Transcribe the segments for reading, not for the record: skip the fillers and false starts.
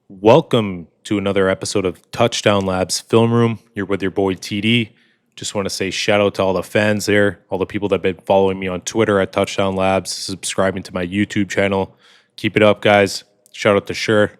Welcome to another episode of Touchdown Labs Film Room. You're with your boy TD. Just want to say shout out to all the fans there, all the people that have been following me on Twitter at Touchdown Labs, subscribing to my YouTube channel. Keep it up, guys. Shout out to Sure,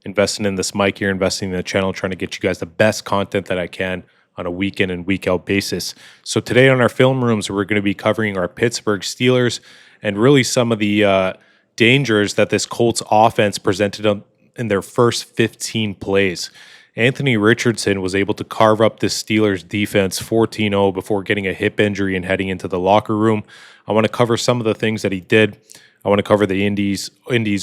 investing in this mic here, investing in the channel, trying to get you guys the best content that I can on a week in and week out basis. So today on our film rooms, we're going to be covering our Pittsburgh Steelers and really some of the dangers that this Colts offense presented in their first 15 plays. Anthony Richardson was able to carve up this Steelers defense 14-0 before getting a hip injury and heading into the locker room. I want to cover some of the things that he did. I want to cover the Indies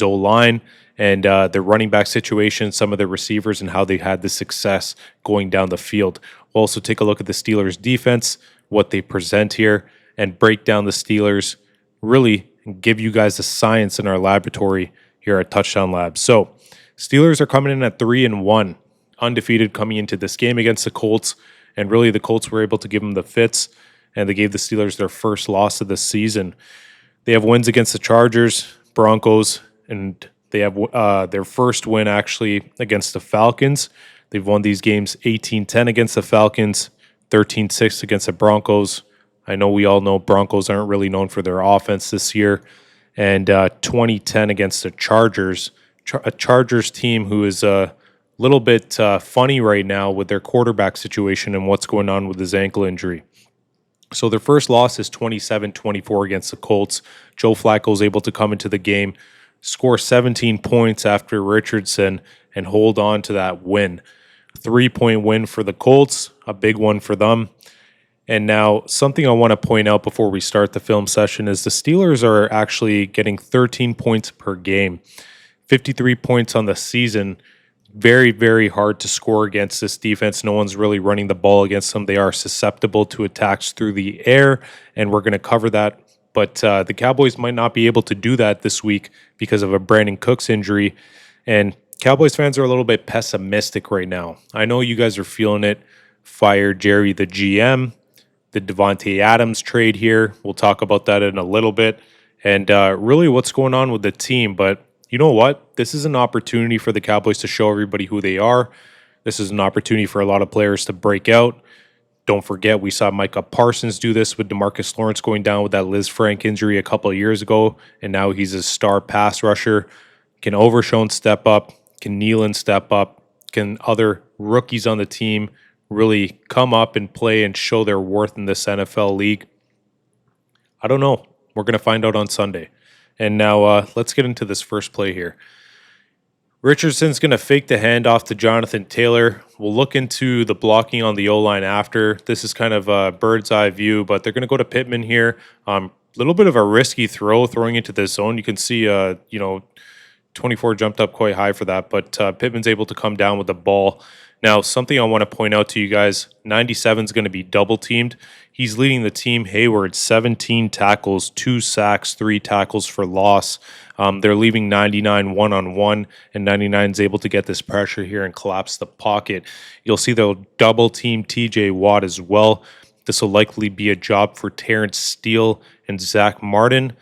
O-line and their running back situation, some of their receivers, and how they had the success going down the field. We'll also take a look at the Steelers defense, what they present here, and break down the Steelers, really give you guys the science in our laboratory here at Touchdown Labs. So Steelers are coming in at 3-1, undefeated coming into this game against the Colts, and really the Colts were able to give them the fits, and they gave the Steelers their first loss of the season. They have wins against the Chargers, Broncos, and they have their first win actually against the Falcons. They've won these games 18-10 against the Falcons, 13-6 against the Broncos. I know we all know Broncos aren't really known for their offense this year, and 20-10 against the Chargers. A Chargers team who is a little bit funny right now with their quarterback situation and what's going on with his ankle injury. So their first loss is 27-24 against the Colts. Joe Flacco is able to come into the game, score 17 points after Richardson, and hold on to that win. 3-point win for the Colts, a big one for them. And now, something I want to point out before we start the film session is the Steelers are actually getting 13 points per game. 53 points on the season. Very, very hard to score against this defense. No one's really running the ball against them. They are susceptible to attacks through the air, and we're going to cover that. But the Cowboys might not be able to do that this week because of a Brandon Cooks injury. And Cowboys fans are a little bit pessimistic right now. I know you guys are feeling it. Fire Jerry, the GM. The Devontae Adams trade here. We'll talk about that in a little bit. And really what's going on with the team. But you know what? This is an opportunity for the Cowboys to show everybody who they are. This is an opportunity for a lot of players to break out. Don't forget, we saw Micah Parsons do this with DeMarcus Lawrence going down with that Liz Frank injury a couple of years ago, and now he's a star pass rusher. Can Overshown step up? Can Nealon step up? Can other rookies on the team really come up and play and show their worth in this NFL league? I don't know. We're going to find out on Sunday. And now let's get into this first play here. Richardson's going to fake the handoff to Jonathan Taylor. We'll look into the blocking on the O-line after. This is kind of a bird's eye view, but they're going to go to Pittman here. Little bit of a risky throw throwing into the zone. You can see, 24 jumped up quite high for that, but Pittman's able to come down with the ball. Now, something I want to point out to you guys, 97 is going to be double-teamed. He's leading the team. Hayward, 17 tackles, 2 sacks, 3 tackles for loss. They're leaving 99 one-on-one, and 99 is able to get this pressure here and collapse the pocket. You'll see they'll double-team TJ Watt as well. This will likely be a job for Terrence Steele and Zach Martin.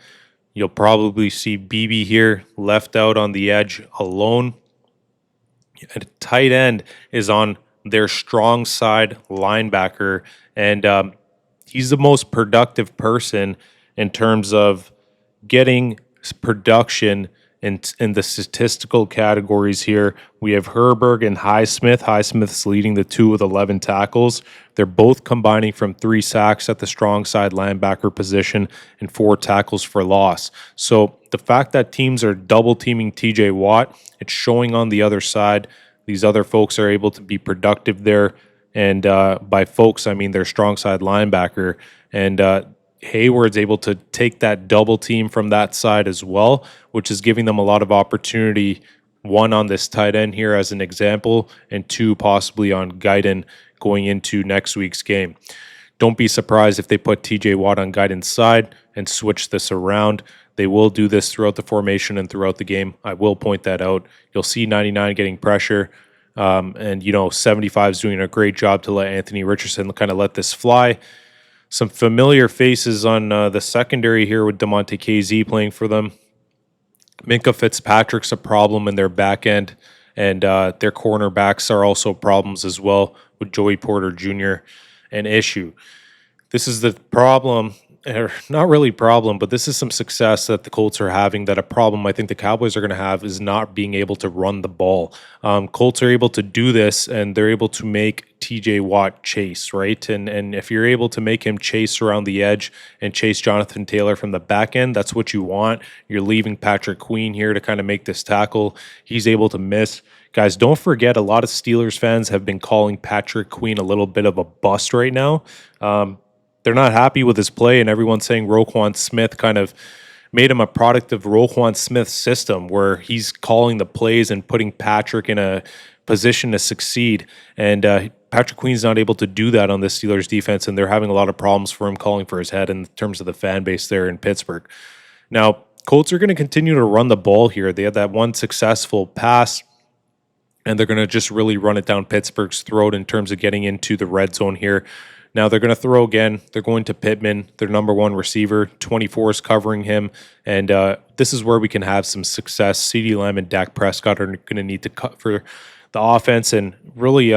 You'll probably see BB here left out on the edge alone. And tight end is on their strong side linebacker, and he's the most productive person in terms of getting production in the statistical categories here. We have Herberg and Highsmith. Highsmith's leading the two with 11 tackles. They're both combining from 3 sacks at the strong side linebacker position and 4 tackles for loss. So the fact that teams are double teaming TJ Watt, it's showing on the other side. These other folks are able to be productive there. And by folks, I mean their strong side linebacker. And Hayward's able to take that double team from that side as well, which is giving them a lot of opportunity, 1 on this tight end here as an example, and 2 possibly on Guyton going into next week's game. Don't be surprised if they put TJ Watt on Guyton's side and switch this around. They will do this throughout the formation and throughout the game. I will point that out. You'll see 99 getting pressure, and 75 is doing a great job to let Anthony Richardson kind of let this fly. Some familiar faces on the secondary here with DeMonte KZ playing for them. Minka Fitzpatrick's a problem in their back end. and their cornerbacks are also problems as well with Joey Porter Jr. and Issue. This is the problem, or not really problem, but this is some success that the Colts are having. That a problem I think the Cowboys are going to have is not being able to run the ball. Colts are able to do this, and they're able to make T.J. Watt chase, right? And if you're able to make him chase around the edge and chase Jonathan Taylor from the back end, that's what you want. You're leaving Patrick Queen here to kind of make this tackle. He's able to miss. Guys, don't forget, a lot of Steelers fans have been calling Patrick Queen a little bit of a bust right now. They're not happy with his play, and everyone's saying Roquan Smith kind of made him a product of Roquan Smith's system where he's calling the plays and putting Patrick in a position to succeed. And Patrick Queen's not able to do that on the Steelers defense, and they're having a lot of problems for him calling for his head in terms of the fan base there in Pittsburgh. Now, Colts are going to continue to run the ball here. They had that one successful pass, and they're going to just really run it down Pittsburgh's throat in terms of getting into the red zone here. Now they're going to throw again. They're going to Pittman, their number one receiver. 24 is covering him. And this is where we can have some success. CeeDee Lamb and Dak Prescott are going to need to cut for the offense and really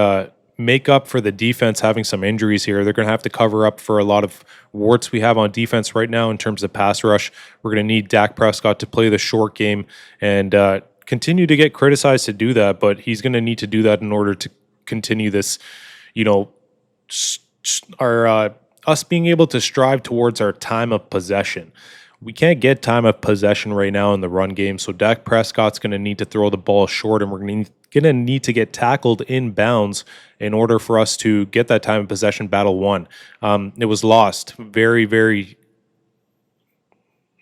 make up for the defense having some injuries here. They're going to have to cover up for a lot of warts we have on defense right now in terms of pass rush. We're going to need Dak Prescott to play the short game and continue to get criticized to do that. But he's going to need to do that in order to continue this, us being able to strive towards our time of possession. We can't get time of possession right now in the run game, so Dak Prescott's going to need to throw the ball short, and we're going to need to get tackled in bounds in order for us to get that time of possession battle won. It was lost very, very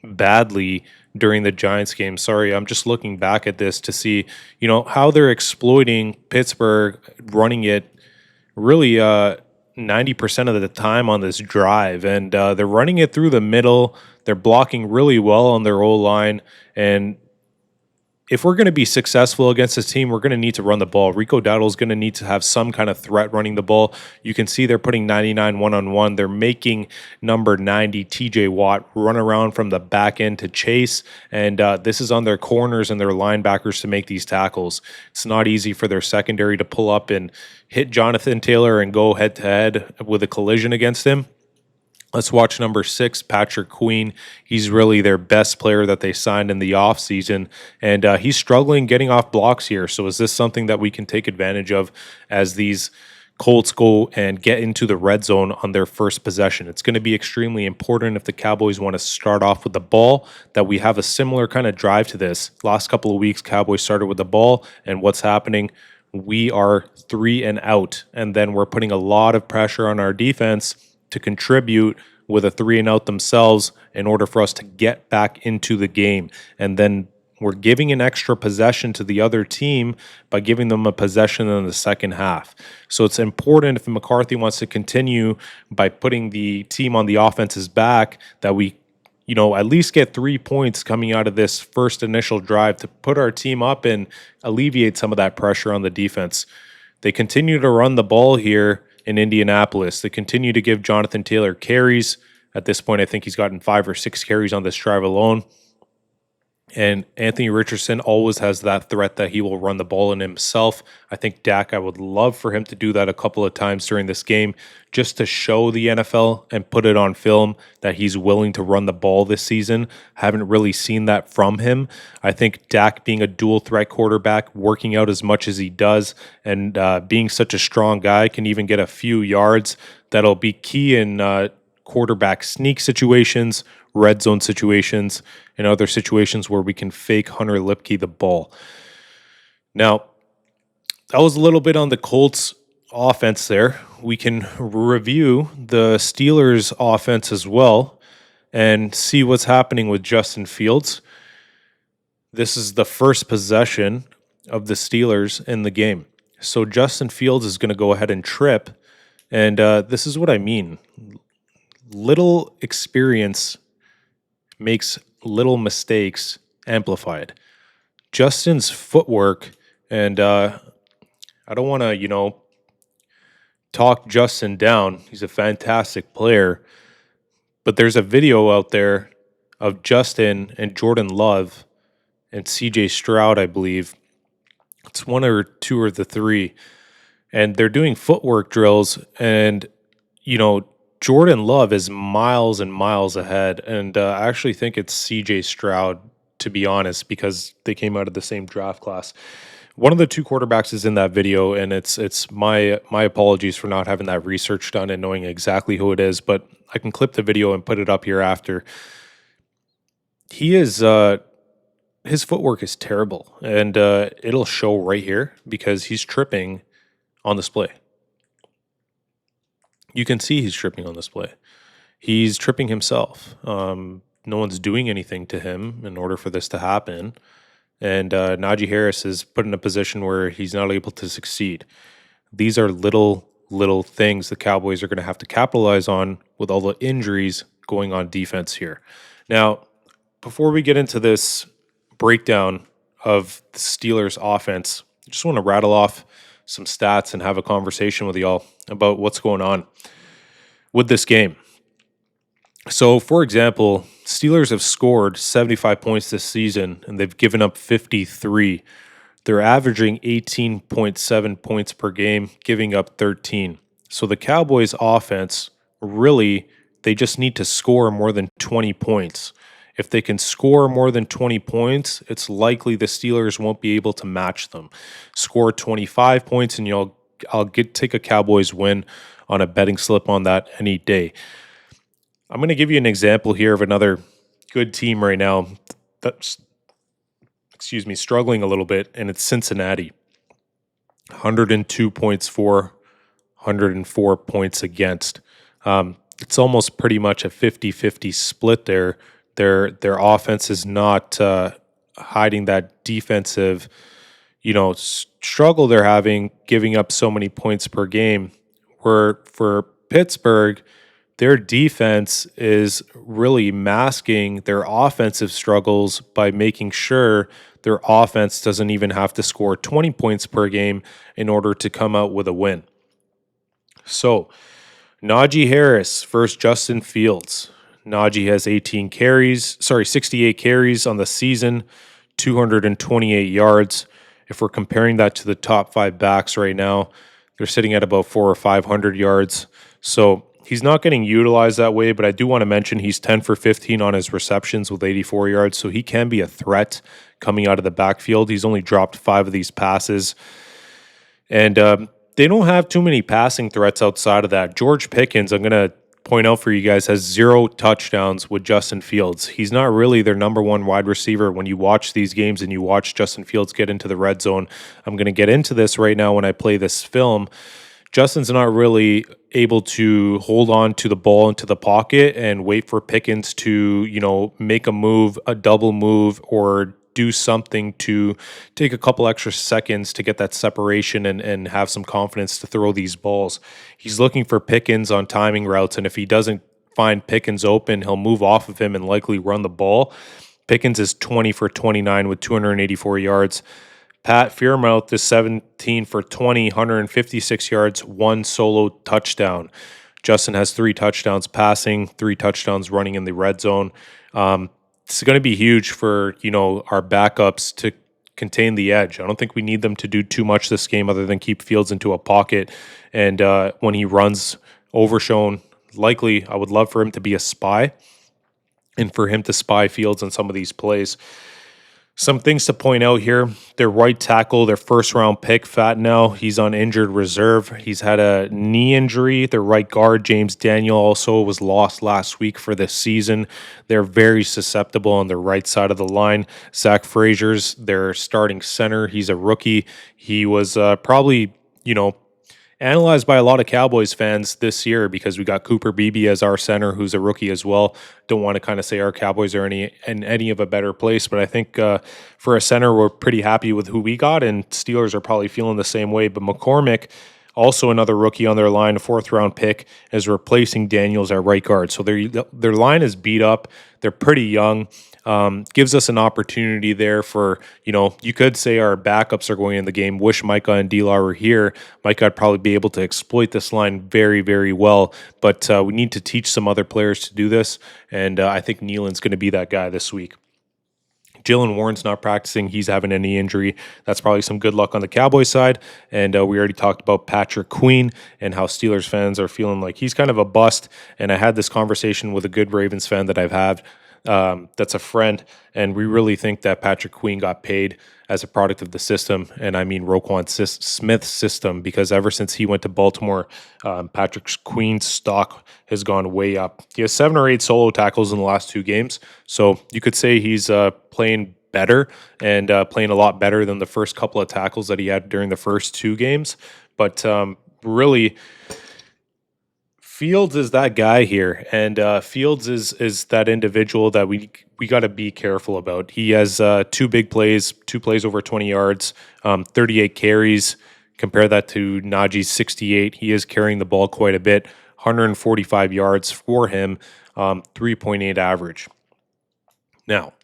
badly during the Giants game. Sorry, I'm just looking back at this to see, how they're exploiting Pittsburgh, running it really 90% of the time on this drive, and they're running it through the middle. They're blocking really well on their O-line, and if we're going to be successful against this team, we're going to need to run the ball. Rico Dowdle is going to need to have some kind of threat running the ball. You can see they're putting 99 one-on-one. They're making number 90, TJ Watt, run around from the back end to chase, and this is on their corners and their linebackers to make these tackles. It's not easy for their secondary to pull up and hit Jonathan Taylor and go head-to-head with a collision against him. Let's watch number 6, Patrick Queen. He's really their best player that they signed in the offseason, and he's struggling getting off blocks here. So is this something that we can take advantage of as these Colts go and get into the red zone on their first possession? It's going to be extremely important if the Cowboys want to start off with the ball, that we have a similar kind of drive to this. Last couple of weeks, Cowboys started with the ball, and what's happening? We are 3 and out, and then we're putting a lot of pressure on our defense to contribute with a 3 and out themselves in order for us to get back into the game. And then we're giving an extra possession to the other team by giving them a possession in the second half. So it's important if McCarthy wants to continue by putting the team on the offense's back that we at least get 3 points coming out of this first initial drive to put our team up and alleviate some of that pressure on the defense. They continue to run the ball here in Indianapolis. They continue to give Jonathan Taylor carries. At this point, I think he's gotten 5 or 6 carries on this drive alone. And Anthony Richardson always has that threat that he will run the ball in himself. I think Dak, I would love for him to do that a couple of times during this game just to show the NFL and put it on film that he's willing to run the ball this season. Haven't really seen that from him. I think Dak being a dual threat quarterback, working out as much as he does, and being such a strong guy can even get a few yards. That'll be key in quarterback sneak situations, red zone situations, and other situations where we can fake Hunter Lipke the ball. Now, that was a little bit on the Colts offense there. We can review the Steelers offense as well and see what's happening with Justin Fields. This is the first possession of the Steelers in the game. So Justin Fields is going to go ahead and trip, and this is what I mean. Little experience makes little mistakes amplified. Justin's footwork, and I don't want to, talk Justin down. He's a fantastic player. But there's a video out there of Justin and Jordan Love and CJ Stroud, I believe, It's one or two or the three. And they're doing footwork drills. And, you know, Jordan Love is miles and miles ahead. And I actually think it's CJ Stroud, to be honest, because they came out of the same draft class. One of the two quarterbacks is in that video, and it's my apologies for not having that research done and knowing exactly who it is, but I can clip the video and put it up here after. He is his footwork is terrible, and it'll show right here because he's tripping on display. You can see he's tripping on display. He's tripping himself. No one's doing anything to him in order for this to happen. And Najee Harris is put in a position where he's not able to succeed. These are little things the Cowboys are going to have to capitalize on with all the injuries going on defense here. Now, before we get into this breakdown of the Steelers offense, I just want to rattle off some stats and have a conversation with y'all about what's going on with this game. So, for example, Steelers have scored 75 points this season, and they've given up 53. They're averaging 18.7 points per game, giving up 13. So the Cowboys' offense, really, they just need to score more than 20 points. If they can score more than 20 points, it's likely the Steelers won't be able to match them. Score 25 points, and I'll take a Cowboys win on a betting slip on that any day. I'm going to give you an example here of another good team right now that's, struggling a little bit, and it's Cincinnati. 102 points for, 104 points against. It's almost pretty much a 50-50 split there. Their offense is not hiding that defensive, struggle they're having, giving up so many points per game. Where for Pittsburgh, their defense is really masking their offensive struggles by making sure their offense doesn't even have to score 20 points per game in order to come out with a win. So, Najee Harris versus Justin Fields. Najee has 68 carries on the season, 228 yards. If we're comparing that to the top five backs right now, they're sitting at about 400 or 500 yards. So, he's not getting utilized that way, but I do want to mention he's 10 for 15 on his receptions with 84 yards, so he can be a threat coming out of the backfield. He's only dropped 5 of these passes. And they don't have too many passing threats outside of that. George Pickens, I'm going to point out for you guys, has 0 touchdowns with Justin Fields. He's not really their number one wide receiver. When you watch these games and you watch Justin Fields get into the red zone, I'm going to get into this right now when I play this film. Justin's not really able to hold on to the ball into the pocket and wait for Pickens to, make a move, a double move, or do something to take a couple extra seconds to get that separation and have some confidence to throw these balls. He's looking for Pickens on timing routes, and if he doesn't find Pickens open, he'll move off of him and likely run the ball. Pickens is 20 for 29 with 284 yards. Pat Freiermuth is 17 for 20, 156 yards, 1 solo touchdown. Justin has 3 touchdowns passing, 3 touchdowns running in the red zone. It's going to be huge for, our backups to contain the edge. I don't think we need them to do too much this game other than keep Fields into a pocket. And when he runs overshown, likely I would love for him to be a spy and for him to spy Fields on some of these plays. Some things to point out here. Their right tackle, their first-round pick, Fatnell, he's on injured reserve. He's had a knee injury. Their right guard, James Daniel, also was lost last week for this season. They're very susceptible on the right side of the line. Zach Frazier's their starting center. He's a rookie. He was probably, analyzed by a lot of Cowboys fans this year because we got Cooper Beebe as our center, who's a rookie as well. Don't want to kind of say our Cowboys are in any of a better place, but I think for a center, we're pretty happy with who we got, and Steelers are probably feeling the same way. But McCormick, also another rookie on their line, a 4th-round pick, is replacing Daniels at right guard. So their line is beat up. They're pretty young. Gives us an opportunity there for, you could say our backups are going in the game. Wish Micah and D-Law were here. Micah would probably be able to exploit this line very, very well. But we need to teach some other players to do this, and I think Nealon's going to be that guy this week. Jalen Warren's not practicing. He's having a knee injury. That's probably some good luck on the Cowboys side. And we already talked about Patrick Queen and how Steelers fans are feeling like he's kind of a bust. And I had this conversation with a good Ravens fan that I've had that's a friend. And we really think that Patrick Queen got paid as a product of the system. And I mean Roquan Smith's system, because ever since he went to Baltimore, Patrick Queen's stock has gone way up. He has 7 or 8 solo tackles in the last 2 games. So you could say he's playing better and playing a lot better than the first couple of tackles that he had during the first 2 games. But really, Fields is that guy here, and Fields is that individual that we got to be careful about. He has 2 big plays, 2 plays over 20 yards, 38 carries. Compare that to Najee's 68. He is carrying the ball quite a bit, 145 yards for him, 3.8 average. Now,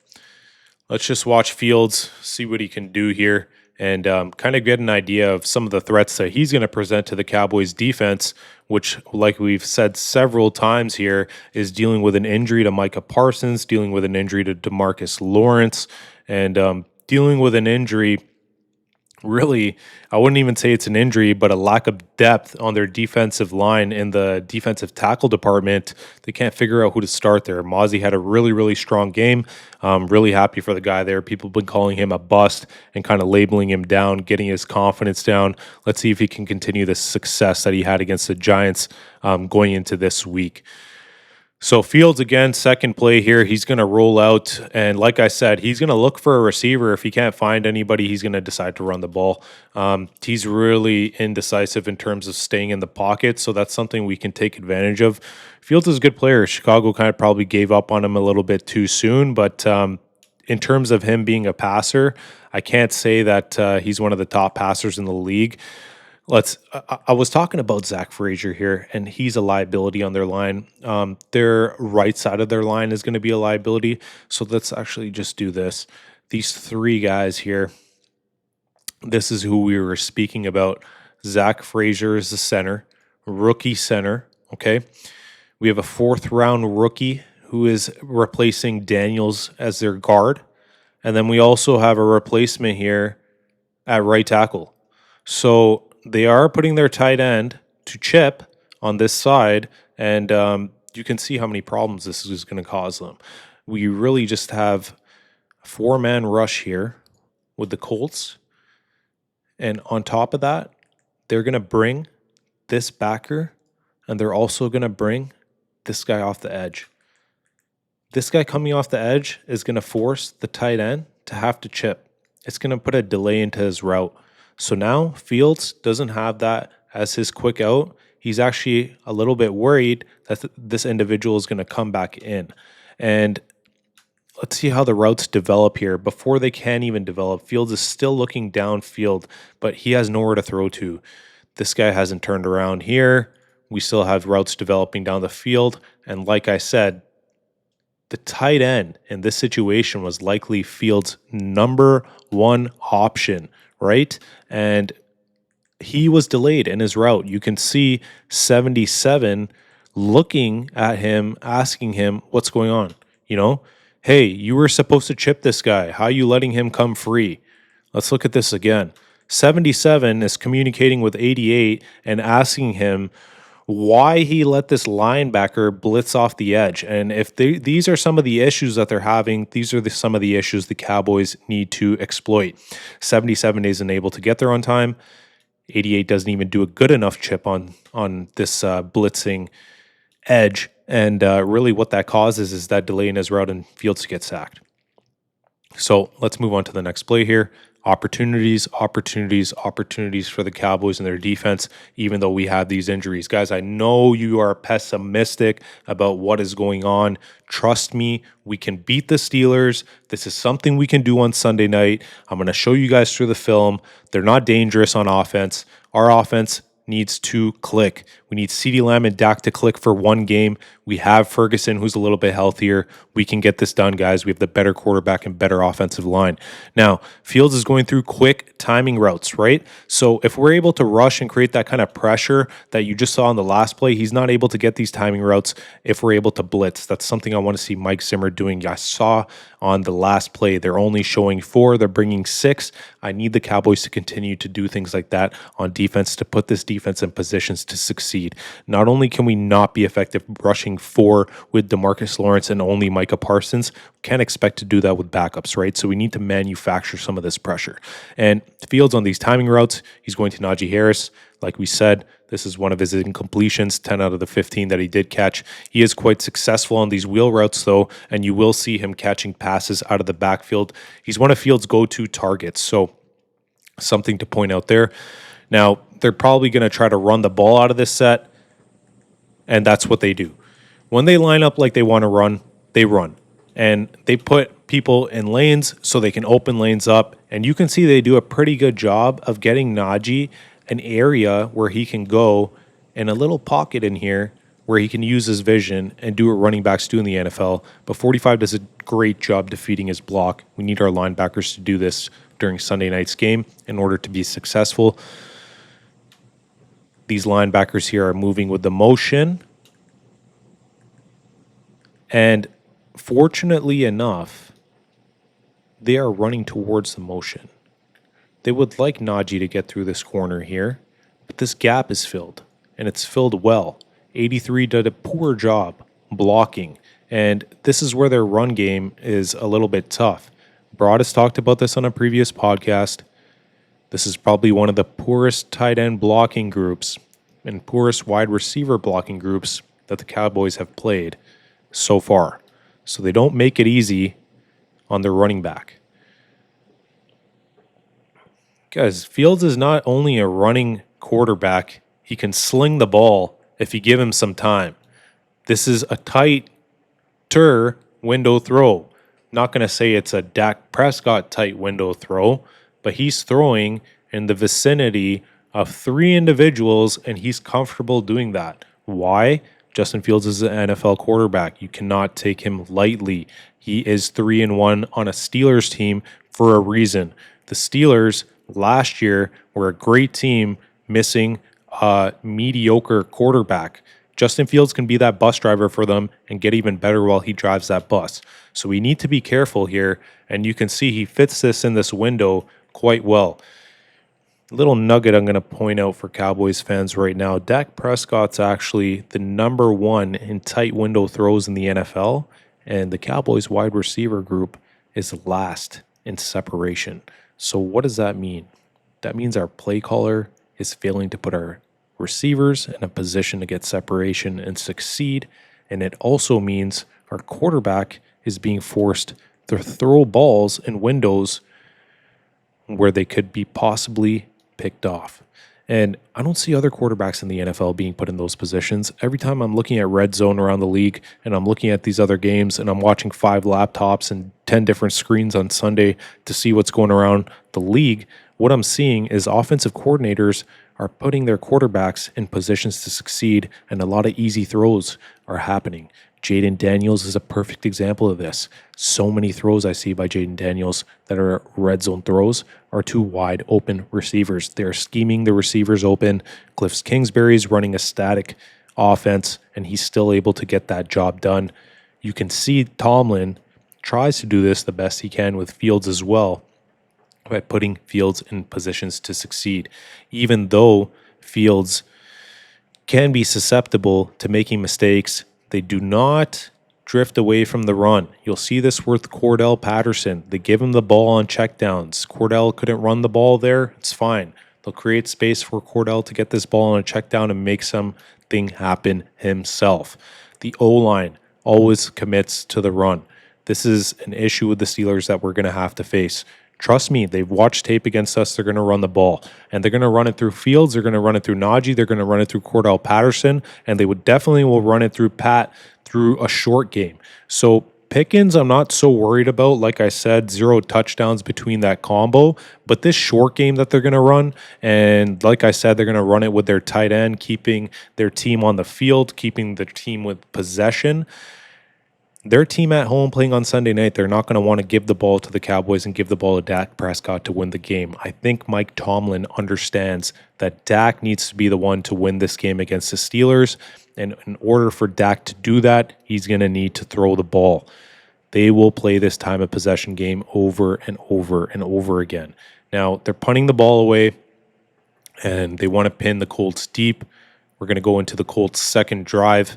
let's just watch Fields, see what he can do here, and kind of get an idea of some of the threats that he's going to present to the Cowboys defense, which, like we've said several times here, is dealing with an injury to Micah Parsons, dealing with an injury to DeMarcus Lawrence, and dealing with an injury. Really, I wouldn't even say it's an injury, but a lack of depth on their defensive line in the defensive tackle department. They can't figure out who to start there. Mozzie had a really, really strong game. Really happy for the guy there. People have been calling him a bust and kind of labeling him down, getting his confidence down. Let's see if he can continue the success that he had against the Giants going into this week. So Fields, again, second play here. He's going to roll out, and like I said, he's going to look for a receiver. If he can't find anybody, he's going to decide to run the ball. He's really indecisive in terms of staying in the pocket, so that's something we can take advantage of. Fields is a good player. Chicago kind of probably gave up on him a little bit too soon, but in terms of him being a passer, I can't say that he's one of the top passers in the league. I was talking about Zach Frazier here, and he's a liability on their line. Their right side of their line is going to be a liability. So let's actually just do this. These 3 guys here, this is who we were speaking about. Zach Frazier is the center, rookie center, okay? We have a 4th round rookie who is replacing Daniels as their guard. And then we also have a replacement here at right tackle. So they are putting their tight end to chip on this side, and you can see how many problems this is going to cause them. We really just have a 4-man rush here with the Colts, and on top of that, they're going to bring this backer, and they're also going to bring this guy off the edge. This guy coming off the edge is going to force the tight end to have to chip. It's going to put a delay into his route. So now Fields doesn't have that as his quick out. He's actually a little bit worried that this individual is going to come back in. And let's see how the routes develop here. Before they can even develop, Fields is still looking downfield, but he has nowhere to throw to. This guy hasn't turned around here. We still have routes developing down the field. And like I said, the tight end in this situation was likely Fields' number 1 option, right? And he was delayed in his route. You can see 77 looking at him, asking him, what's going on? Hey, you were supposed to chip this guy. How are you letting him come free? Let's look at this again. 77 is communicating with 88 and asking him why he let this linebacker blitz off the edge. And if these are some of the issues that they're having, these are some of the issues the Cowboys need to exploit. 77 isn't able to get there on time. 88 doesn't even do a good enough chip on this blitzing edge. And really what that causes is that delay in his route and Fields to get sacked. So let's move on to the next play here. Opportunities for the Cowboys and their defense, even though we have these injuries. Guys, I know you are pessimistic about what is going on. Trust me, we can beat the Steelers. This is something we can do on Sunday night. I'm going to show you guys through the film. They're not dangerous on offense. Our offense needs to click. We need CeeDee Lamb and Dak to click for one game. We have Ferguson, who's a little bit healthier. We can get this done, guys. We have the better quarterback and better offensive line. Now, Fields is going through quick timing routes, right? So if we're able to rush and create that kind of pressure that you just saw in the last play, he's not able to get these timing routes if we're able to blitz. That's something I want to see Mike Zimmer doing. I saw on the last play, they're only showing 4. They're bringing 6. I need the Cowboys to continue to do things like that on defense to put this defense in positions to succeed. Not only can we not be effective rushing 4 with DeMarcus Lawrence and only Micah Parsons, we can't expect to do that with backups, right? So we need to manufacture some of this pressure. And Fields on these timing routes, he's going to Najee Harris. Like we said, this is one of his incompletions, 10 out of the 15 that he did catch. He is quite successful on these wheel routes, though, and you will see him catching passes out of the backfield. He's one of Fields' go-to targets, so something to point out there. Now, they're probably going to try to run the ball out of this set, and that's what they do. When they line up like they want to run, they run. And they put people in lanes so they can open lanes up, and you can see they do a pretty good job of getting Najee an area where he can go and a little pocket in here where he can use his vision and do what running backs do in the NFL. But 45 does a great job defeating his block. We need our linebackers to do this during Sunday night's game in order to be successful. These linebackers here are moving with the motion. And fortunately enough, they are running towards the motion. They would like Najee to get through this corner here, but this gap is filled, and it's filled well. 83 did a poor job blocking, and this is where their run game is a little bit tough. Broad has talked about this on a previous podcast. This is probably one of the poorest tight end blocking groups and poorest wide receiver blocking groups that the Cowboys have played so far. So they don't make it easy on their running back. Guys, Fields is not only a running quarterback, he can sling the ball if you give him some time. This is a tighter window throw. Not going to say it's a Dak Prescott tight window throw, but he's throwing in the vicinity of 3 individuals, and he's comfortable doing that. Why? Justin Fields is an NFL quarterback. You cannot take him lightly. He is 3-1 on a Steelers team for a reason. The Steelers last year were a great team missing a mediocre quarterback. Justin Fields can be that bus driver for them and get even better while he drives that bus. So we need to be careful here, and you can see he fits this in this window quite well. A little nugget I'm going to point out for Cowboys fans right now, Dak Prescott's actually the number 1 in tight window throws in the NFL, and the Cowboys wide receiver group is last in separation. So what does that mean? That means our play caller is failing to put our receivers in a position to get separation and succeed. And it also means our quarterback is being forced to throw balls in windows where they could be possibly picked off. And I don't see other quarterbacks in the NFL being put in those positions. Every time I'm looking at red zone around the league and I'm looking at these other games and I'm watching 5 laptops and 10 different screens on Sunday to see what's going around the league, what I'm seeing is offensive coordinators are putting their quarterbacks in positions to succeed, and a lot of easy throws are happening. Jaden Daniels is a perfect example of this. So many throws I see by Jaden Daniels that are red zone throws are to wide open receivers. They're scheming the receivers open. Cliff Kingsbury's running a static offense, and he's still able to get that job done. You can see Tomlin tries to do this the best he can with Fields as well by putting Fields in positions to succeed. Even though Fields can be susceptible to making mistakes, they do not drift away from the run. You'll see this with Cordell Patterson. They give him the ball on checkdowns. Cordell couldn't run the ball there. It's fine. They'll create space for Cordell to get this ball on a checkdown and make something happen himself. The O-line always commits to the run. This is an issue with the Steelers that we're going to have to face. Trust me, they've watched tape against us. They're going to run the ball. And they're going to run it through Fields. They're going to run it through Najee. They're going to run it through Cordell Patterson. And they would definitely will run it through Pat through a short game. So Pickens, I'm not so worried about. Like I said, 0 touchdowns between that combo. But this short game that they're going to run, and like I said, they're going to run it with their tight end, keeping their team on the field, keeping the team with possession. Their team at home playing on Sunday night, they're not going to want to give the ball to the Cowboys and give the ball to Dak Prescott to win the game. I think Mike Tomlin understands that Dak needs to be the one to win this game against the Steelers. And in order for Dak to do that, he's going to need to throw the ball. They will play this time of possession game over and over and over again. Now, they're punting the ball away, and they want to pin the Colts deep. We're going to go into the Colts' second drive.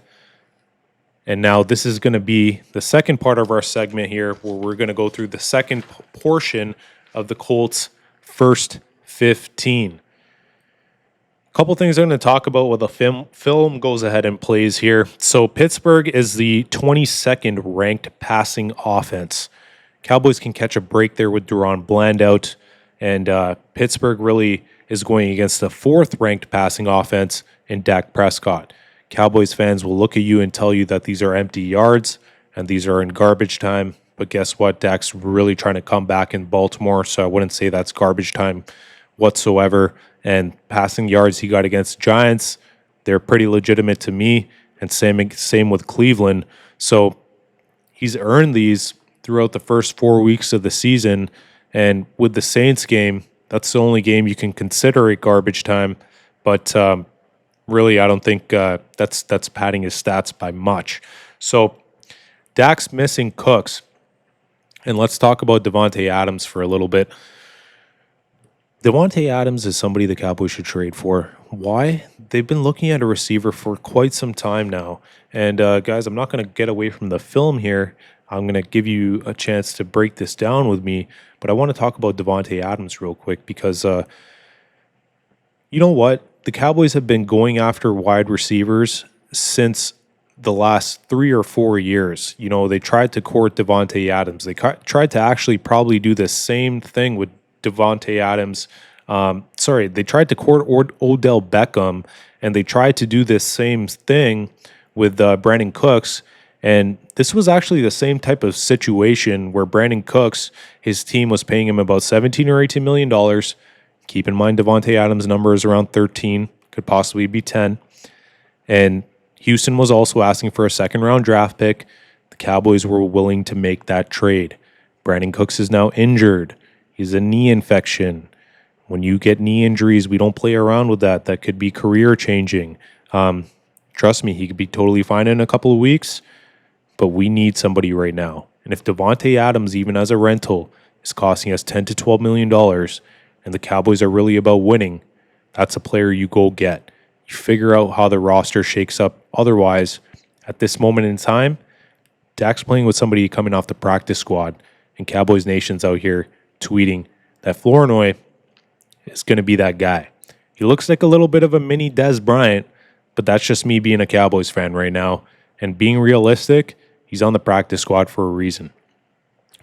And now this is going to be the second part of our segment here, where we're going to go through the second portion of the Colts' first 15. A couple things I'm going to talk about while the film goes ahead and plays here. So Pittsburgh is the 22nd ranked passing offense. Cowboys can catch a break there with Deron Bland out, and Pittsburgh really is going against the 4th ranked passing offense in Dak Prescott. Cowboys fans will look at you and tell you that these are empty yards and these are in garbage time. But guess what? Dak's really trying to come back in Baltimore, so I wouldn't say that's garbage time whatsoever. And passing yards he got against Giants, they're pretty legitimate to me. And same with Cleveland. So he's earned these throughout the first 4 weeks of the season. And with the Saints game, that's the only game you can consider it garbage time. But really, I don't think that's padding his stats by much. So Dak's missing Cooks. And let's talk about Davante Adams for a little bit. Davante Adams is somebody the Cowboys should trade for. Why? They've been looking at a receiver for quite some time now. And guys, I'm not going to get away from the film here. I'm going to give you a chance to break this down with me. But I want to talk about Davante Adams real quick because you know what? The Cowboys have been going after wide receivers since the last 3 or 4 years. You know, they tried to court Davante Adams. They tried to actually probably do the same thing with Davante Adams. They tried to court Odell Beckham, and they tried to do this same thing with Brandon Cooks. And this was actually the same type of situation where Brandon Cooks, his team was paying him about $17 or $18 million. Keep in mind, Davante Adams' number is around 13, could possibly be 10. And Houston was also asking for a second-round draft pick. The Cowboys were willing to make that trade. Brandon Cooks is now injured. He's a knee infection. When you get knee injuries, we don't play around with that. That could be career-changing. Trust me, he could be totally fine in a couple of weeks, but we need somebody right now. And if Davante Adams, even as a rental, is costing us $10 to $12 million, and the Cowboys are really about winning, that's a player you go get. You figure out how the roster shakes up. Otherwise, at this moment in time, Dak's playing with somebody coming off the practice squad, and Cowboys Nation's out here tweeting that Flournoy is going to be that guy. He looks like a little bit of a mini Dez Bryant, but that's just me being a Cowboys fan right now. And being realistic, he's on the practice squad for a reason.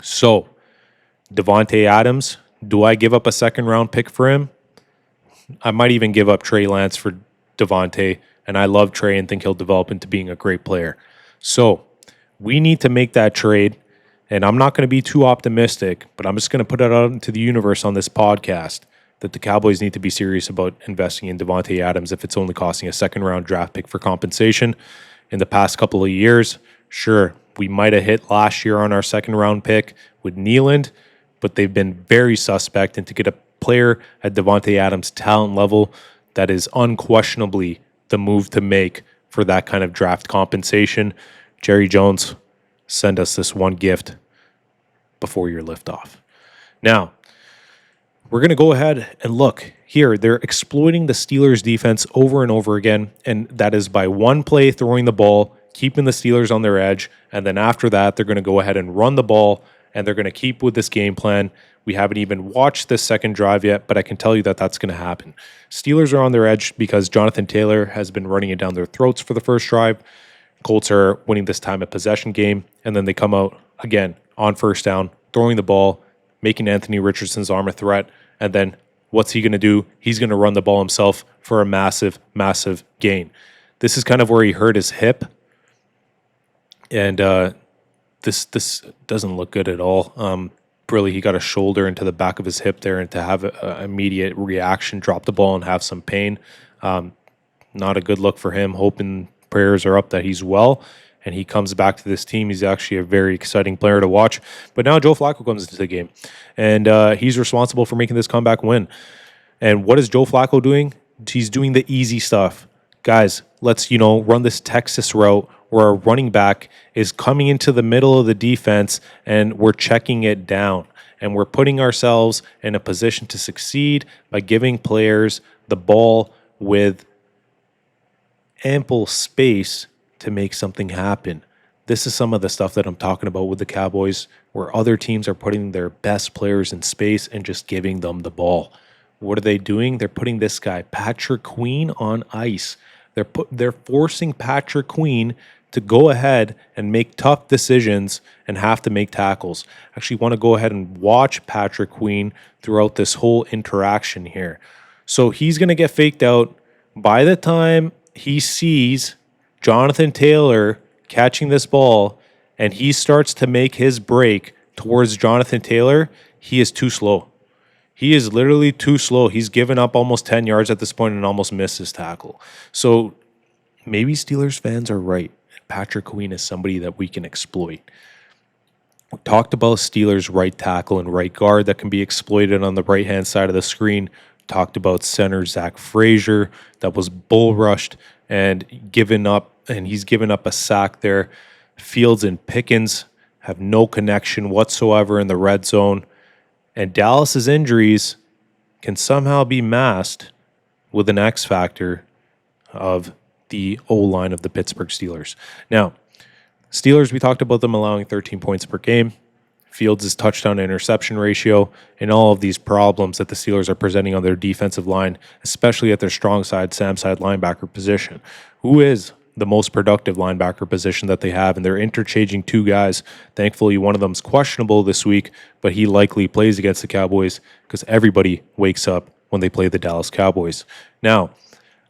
So, Davante Adams, do I give up a second-round pick for him? I might even give up Trey Lance for Davante, and I love Trey and think he'll develop into being a great player. So, we need to make that trade, and I'm not going to be too optimistic, but I'm just going to put it out into the universe on this podcast that the Cowboys need to be serious about investing in Davante Adams if it's only costing a second-round draft pick for compensation. In the past couple of years, sure, we might have hit last year on our second-round pick with Nealand, but they've been very suspect, and to get a player at Davante Adams' talent level, that is unquestionably the move to make for that kind of draft compensation. Jerry Jones, send us this one gift before your liftoff. Now, we're going to go ahead and look here. They're exploiting the Steelers' defense over and over again, and that is by one play throwing the ball, keeping the Steelers on their edge, and then after that, they're going to go ahead and run the ball, and they're going to keep with this game plan. We haven't even watched this second drive yet, but I can tell you that that's going to happen. Steelers are on their edge because Jonathan Taylor has been running it down their throats for the first drive. Colts are winning this time of possession game, and then they come out again on first down, throwing the ball, making Anthony Richardson's arm a threat, and then what's he going to do? He's going to run the ball himself for a massive, massive gain. This is kind of where he hurt his hip, and this doesn't look good at all. Really, he got a shoulder into the back of his hip there, and to have an immediate reaction, drop the ball, and have some pain. Not a good look for him. Hoping prayers are up that he's well and he comes back to this team. He's actually a very exciting player to watch. But now Joe Flacco comes into the game, and he's responsible for making this comeback win. And what is Joe Flacco doing? He's doing the easy stuff. Guys, let's, run this Texas route where our running back is coming into the middle of the defense and we're checking it down. And we're putting ourselves in a position to succeed by giving players the ball with ample space to make something happen. This is some of the stuff that I'm talking about with the Cowboys, where other teams are putting their best players in space and just giving them the ball. What are they doing? They're putting this guy, Patrick Queen, on ice. They're forcing Patrick Queen to go ahead and make tough decisions and have to make tackles. I actually want to go ahead and watch Patrick Queen throughout this whole interaction here. So he's going to get faked out. By the time he sees Jonathan Taylor catching this ball and he starts to make his break towards Jonathan Taylor, he is too slow. He is literally too slow. He's given up almost 10 yards at this point and almost missed his tackle. So maybe Steelers fans are right. Patrick Queen is somebody that we can exploit. We talked about Steelers right tackle and right guard that can be exploited on the right-hand side of the screen. Talked about center Zach Frazier that was bull rushed and given up, and he's given up a sack there. Fields and Pickens have no connection whatsoever in the red zone. And Dallas's injuries can somehow be masked with an X factor of the O-line of the Pittsburgh Steelers. Now, Steelers, we talked about them allowing 13 points per game. Fields' touchdown to interception ratio, and all of these problems that the Steelers are presenting on their defensive line, especially at their strong side, Sam side linebacker position. Who is the most productive linebacker position that they have? And they're interchanging two guys. Thankfully, one of them's questionable this week, but he likely plays against the Cowboys because everybody wakes up when they play the Dallas Cowboys. Now,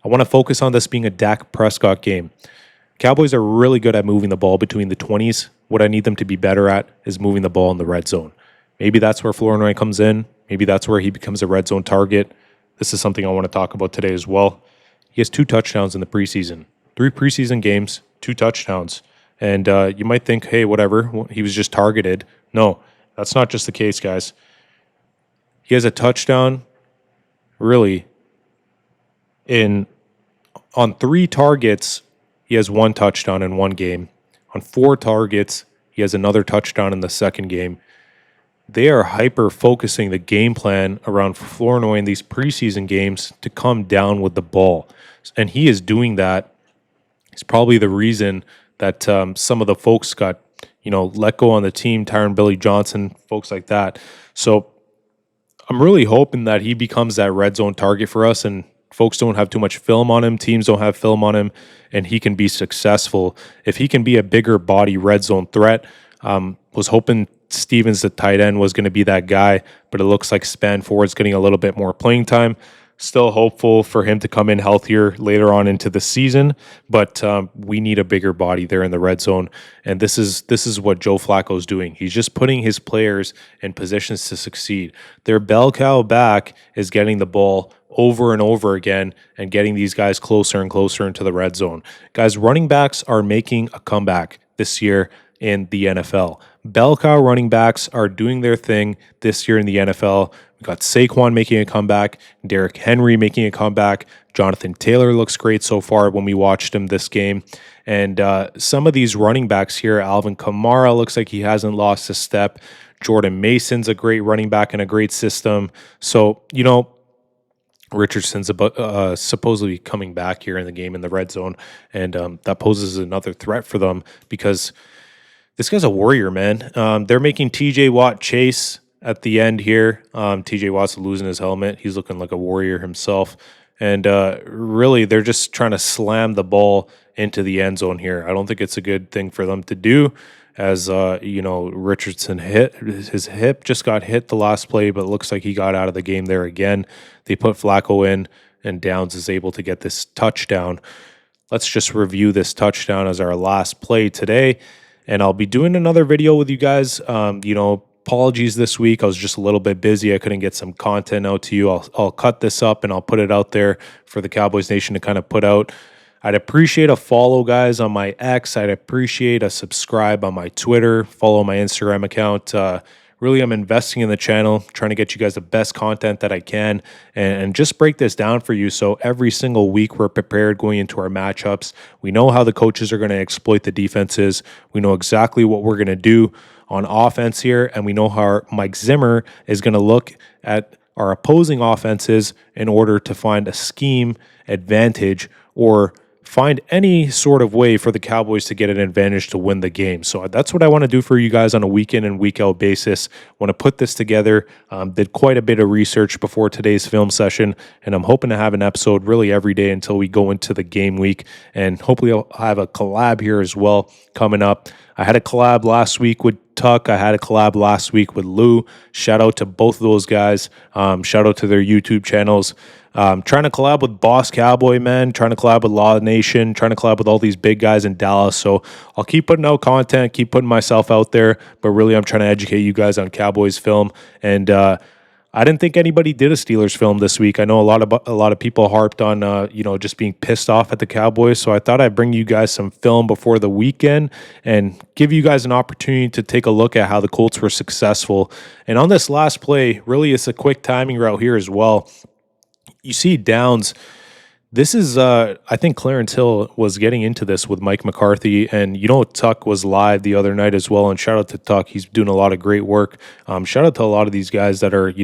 I want to focus on this being a Dak Prescott game. Cowboys are really good at moving the ball between the 20s. What I need them to be better at is moving the ball in the red zone. Maybe that's where Flournoy comes in. Maybe that's where he becomes a red zone target. This is something I want to talk about today as well. He has 2 touchdowns in the preseason. 3 preseason games, 2 touchdowns. And you might think, hey, whatever, he was just targeted. No, that's not just the case, guys. He has a touchdown, really, on 3 targets, he has 1 touchdown in 1 game. On 4 targets, he has another touchdown in the second game. They are hyper-focusing the game plan around Flournoy in these preseason games to come down with the ball. And he is doing that. It's probably the reason that some of the folks got, let go on the team, Tyron Billy Johnson, folks like that. So I'm really hoping that he becomes that red zone target for us, and folks don't have too much film on him, teams don't have film on him, and he can be successful. If he can be a bigger body red zone threat, was hoping Stevens, the tight end, was going to be that guy, but it looks like Spanford's getting a little bit more playing time. Still hopeful for him to come in healthier later on into the season, but we need a bigger body there in the red zone, and this is what Joe Flacco's doing. He's just putting his players in positions to succeed. Their bell cow back is getting the ball over and over again and getting these guys closer and closer into the red zone. Guys, running backs are making a comeback this year in the NFL. Bell cow running backs are doing their thing this year in the NFL. We got Saquon making a comeback, Derrick Henry making a comeback. Jonathan Taylor looks great so far when we watched him this game. And some of these running backs here, Alvin Kamara looks like he hasn't lost a step. Jordan Mason's a great running back in a great system. So, Richardson's supposedly coming back here in the game in the red zone, and that poses another threat for them because this guy's a warrior, man. They're making TJ Watt chase at the end here. TJ Watt's losing his helmet. He's looking like a warrior himself. And really, they're just trying to slam the ball into the end zone here. I don't think it's a good thing for them to do, as Richardson his hip just got hit the last play, but it looks like he got out of the game there again. They put Flacco in, and Downs is able to get this touchdown. Let's just review this touchdown as our last play today. And I'll be doing another video with you guys. Apologies this week. I was just a little bit busy. I couldn't get some content out to you. I'll cut this up and I'll put it out there for the Cowboys Nation to kind of put out. I'd appreciate a follow, guys, on my X. I'd appreciate a subscribe on my Twitter. Follow my Instagram account. Really, I'm investing in the channel, trying to get you guys the best content that I can and just break this down for you. So every single week we're prepared going into our matchups. We know how the coaches are going to exploit the defenses. We know exactly what we're going to do on offense here, and we know how Mike Zimmer is going to look at our opposing offenses in order to find a scheme advantage or find any sort of way for the Cowboys to get an advantage to win the game. So that's what I want to do for you guys on a week in and week out basis. Want to put this together. Did quite a bit of research before today's film session, and I'm hoping to have an episode really every day until we go into the game week. And hopefully I'll have a collab here as well coming up. I had a collab last week with Tuck. I had a collab last week with Lou. Shout out to both of those guys. Shout out to their YouTube channels. Trying to collab with Boss Cowboy, man. Trying to collab with Law Nation. Trying to collab with all these big guys in Dallas. So I'll keep putting out content, keep putting myself out there. But really, I'm trying to educate you guys on Cowboys film. And I didn't think anybody did a Steelers film this week. I know a lot of people harped on just being pissed off at the Cowboys. So I thought I'd bring you guys some film before the weekend and give you guys an opportunity to take a look at how the Colts were successful. And on this last play, really, it's a quick timing route here as well. You see Downs. This is, I think Clarence Hill was getting into this with Mike McCarthy, and Tuck was live the other night as well, and shout out to Tuck. He's doing a lot of great work. Shout out to a lot of these guys that are,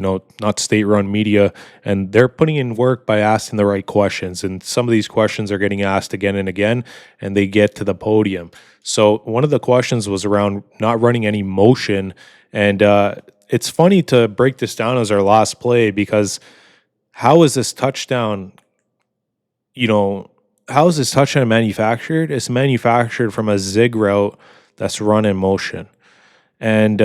not state-run media, and they're putting in work by asking the right questions, and some of these questions are getting asked again and again, and they get to the podium. So one of the questions was around not running any motion, and it's funny to break this down as our last play because how is this touchdown how is this touchdown manufactured? It's manufactured from a zig route that's run in motion. And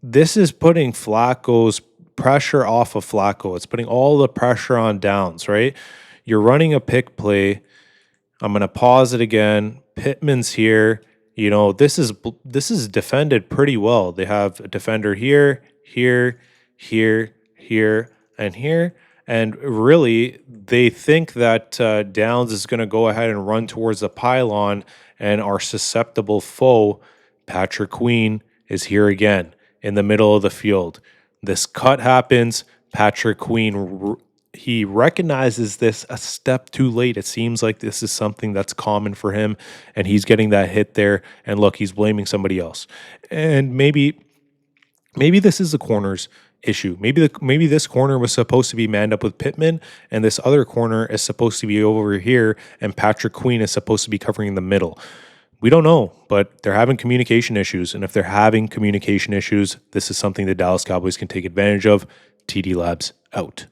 this is putting Flacco's pressure off of Flacco. It's putting all the pressure on Downs, right? You're running a pick play. I'm going to pause it again. Pittman's here. This is defended pretty well. They have a defender here, here, here, here, and here. And really, they think that Downs is going to go ahead and run towards the pylon, and our susceptible foe, Patrick Queen, is here again in the middle of the field. This cut happens. Patrick Queen, he recognizes this a step too late. It seems like this is something that's common for him, and he's getting that hit there. And look, he's blaming somebody else. And maybe this is the corner's issue. Maybe this corner was supposed to be manned up with Pittman, and this other corner is supposed to be over here, and Patrick Queen is supposed to be covering the middle. We don't know, but they're having communication issues, and if they're having communication issues, this is something the Dallas Cowboys can take advantage of. TD Labs out.